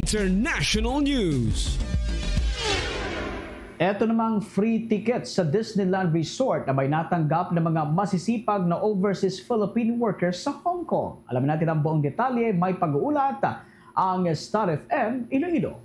International News. Ito namang free tickets sa Disneyland Resort na may natanggap ng mga masisipag na overseas Philippine workers sa Hong Kong. Alamin natin ang buong detalye, may pag-uulat ang Star FM Iloilo.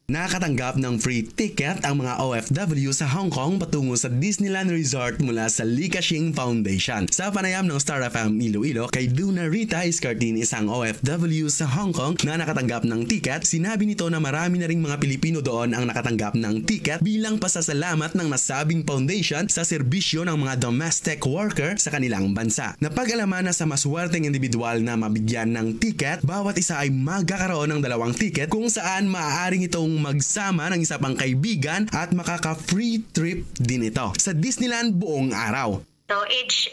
Nakatanggap ng free ticket ang mga OFW sa Hong Kong patungo sa Disneyland Resort mula sa Li Ka-shing Foundation. Sa panayam ng Star FM Iloilo, kay Duna Rita Iscartin, isang OFW sa Hong Kong na nakatanggap ng ticket, sinabi nito na marami na ring mga Pilipino doon ang nakatanggap ng ticket bilang pasasalamat ng nasabing foundation sa serbisyo ng mga domestic worker sa kanilang bansa. Napag-alaman na sa maswerteng individual na mabigyan ng ticket, bawat isa ay magkakaroon ng 2 ticket kung saan maaaring itong magsama ng isa pang kaibigan at makaka-free trip din ito sa Disneyland buong araw. So each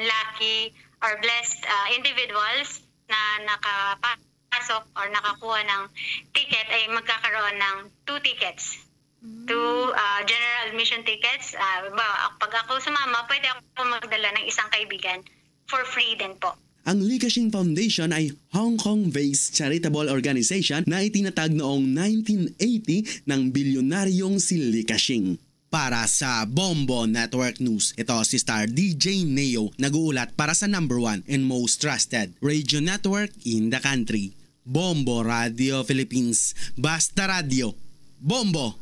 lucky or blessed individuals na nakapasok or nakakuha ng ticket ay magkakaroon ng 2 tickets. 2 general admission tickets. Pag ako sumama, pwede ako magdala ng isang kaibigan for free din po. Ang Li Ka-shing Foundation ay Hong Kong-based charitable organization na itinatag noong 1980 ng bilyonaryong si Li Ka-shing. Para sa Bombo Network News, ito si Star DJ Neo, nag-uulat para sa #1 and most trusted radio network in the country. Bombo Radio Philippines. Basta Radio. Bombo!